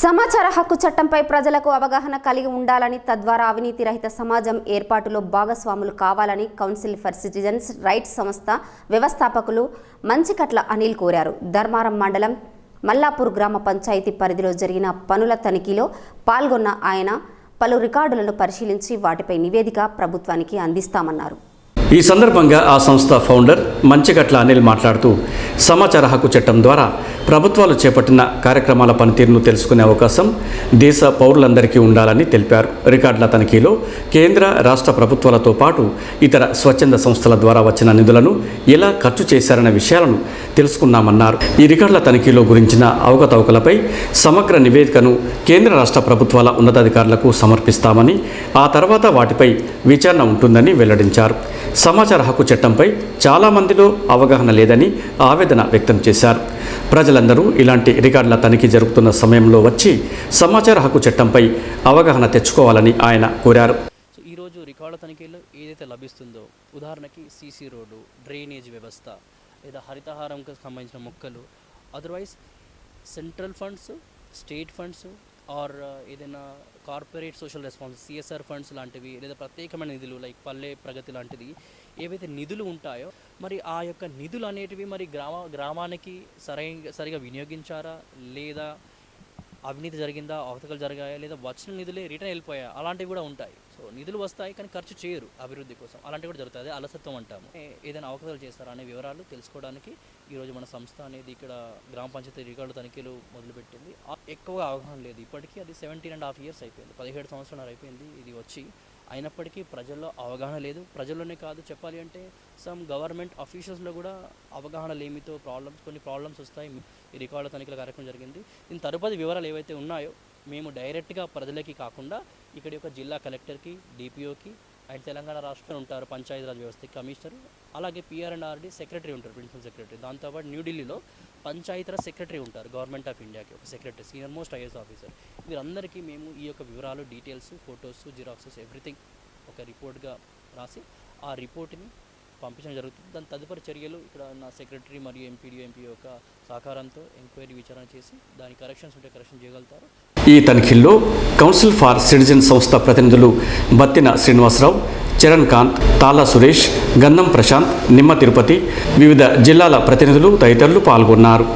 సమాచార హక్కు చట్టంపై ప్రజలకు అవగాహన కలిగి ఉండాలని తద్వారా అవినీతి రహిత సమాజం ఏర్పాటులో భాగస్వాములు కావాలని కౌన్సిల్ ఫర్ సిటిజన్స్ రైట్స్ సంస్థ వ్యవస్థాపకులు మంచికట్ల అనిల్ కోరారు. ధర్మారం మండలం మల్లాపూర్ గ్రామ పంచాయతీ పరిధిలో జరిగిన పనుల తనిఖీలో పాల్గొన్న ఆయన పలు రికార్డులను పరిశీలించి వాటిపై నివేదిక ప్రభుత్వానికి అందిస్తామన్నారు. ఈ సందర్భంగా ఆ సంస్థ ఫౌండర్ మంచిగట్ల అనిల్ మాట్లాడుతూ సమాచార హక్కు చట్టం ద్వారా ప్రభుత్వాలు చేపట్టిన కార్యక్రమాల పనితీరును తెలుసుకునే అవకాశం దేశ పౌరులందరికీ ఉండాలని తెలిపారు. రికార్డుల తనిఖీలో కేంద్ర రాష్ట్ర ప్రభుత్వాలతో పాటు ఇతర స్వచ్ఛంద సంస్థల ద్వారా వచ్చిన నిధులను ఎలా ఖర్చు చేశారనే విషయాలను తెలుసుకున్నామన్నారు. ఈ రికార్డుల తనిఖీలో గురించిన అవకతవకలపై సమగ్ర నివేదికను కేంద్ర రాష్ట్ర ప్రభుత్వాల ఉన్నతాధికారులకు సమర్పిస్తామని, ఆ తర్వాత వాటిపై విచారణ ఉంటుందని వెల్లడించారు. సమాచార హక్కు చట్టంపై చాలామందిలో అవగాహన లేదని ఆవేదన వ్యక్తం చేశారు. ప్రజలందరూ ఇలాంటి రికార్డుల తనిఖీ జరుగుతున్న సమయంలో వచ్చి సమాచార హక్కు చట్టంపై అవగాహన తెచ్చుకోవాలని ఆయన కోరారు. ఈరోజు రికార్డుల తనిఖీలో ఏదైతే లభిస్తుందో, ఉదాహరణకి సీసీ రోడ్డు, డ్రైనేజ్ వ్యవస్థ లేదా హరితహారంకు సంబంధించిన మొక్కలు, otherwise central funds, state funds or ఏదైనా corporate social response CSR funds లాంటివి లేదా ప్రత్యేకమైన నిధులు లైక్ పల్లె ప్రగతి లాంటిది ఏవైతే నిధులు ఉంటాయో మరి ఆ యొక్క నిధులు అనేటివి మరి గ్రామానికి సరిగా వినియోగించారా లేదా అవినీతి జరిగిందా, అవకతవకలు జరిగాయా లేదా వచ్చిన నిధులే రిటర్న్ వెళ్ళిపోయా, అలాంటివి కూడా ఉంటాయి. సో నిధులు వస్తాయి కానీ ఖర్చు చేయరు అభివృద్ధి కోసం, అలాంటివి కూడా జరుగుతుంది. అలసత్వం అంటాము. ఏదైనా అవకతవకలు చేస్తారా అనే వివరాలు తెలుసుకోవడానికి ఈరోజు మన సంస్థ అనేది ఇక్కడ గ్రామ పంచాయతీ రికార్డు తనిఖీలు మొదలుపెట్టింది. ఎక్కువగా అవగాహన లేదు. ఇప్పటికీ అది 17.5 years అయిపోయింది, 17 సంవత్సరాలు అయిపోయింది ఇది వచ్చి. అయినప్పటికీ ప్రజల్లో అవగాహన లేదు. ప్రజల్లోనే కాదు, చెప్పాలి అంటే సమ్ గవర్నమెంట్ అఫీషియల్స్లో కూడా అవగాహన లేమితో కొన్ని ప్రాబ్లమ్స్ వస్తాయి. ఈ రికార్డుల తనిఖీల కార్యక్రమం జరిగింది. దీని తదుపరి వివరాలు ఏవైతే ఉన్నాయో మేము డైరెక్ట్గా ప్రజలకి కాకుండా ఇక్కడ యొక్క జిల్లా కలెక్టర్కి, డిపిఓకి అండ్ తెలంగాణ రాష్ట్రంలో ఉంటారు పంచాయతీరాజ్ వ్యవస్థ కమిషనర్, అలాగే PR&RD సెక్రటరీ ఉంటారు, ప్రిన్సిపల్ సెక్రటరీ. దాంతోపాటు న్యూఢిల్లీలో పంచాయతీరాజ్ సెక్రటరీ ఉంటారు గవర్నమెంట్ ఆఫ్ ఇండియాకి ఒక secretary, senior most IAS officer. వీరందరికీ మేము ఈ యొక్క వివరాలు, డీటెయిల్స్, ఫొటోస్, జిరాక్సెస్ ఎవ్రీథింగ్ ఒక రిపోర్ట్గా రాసి ఆ రిపోర్ట్ని పంపించడం జరుగుతుంది. దాని తదుపరి చర్యలు ఇక్కడ నా సెక్రటరీ మరియు ఎంపీ యొక్క సహకారంతో ఎంక్వైరీ విచారణ చేసి దాని కరెక్షన్స్ ఉంటే కరెక్షన్ చేయగలుగుతారు. ఈ తనిఖీల్లో కౌన్సిల్ ఫర్ సిటిజన్ సంస్థ ప్రతినిధులు బత్తిన శ్రీనివాసరావు, చరణ్ కాంత్, తాలా సురేష్, గంధం ప్రశాంత్, నిమ్మ తిరుపతి, వివిధ జిల్లాల ప్రతినిధులు తదితరులు పాల్గొన్నారు.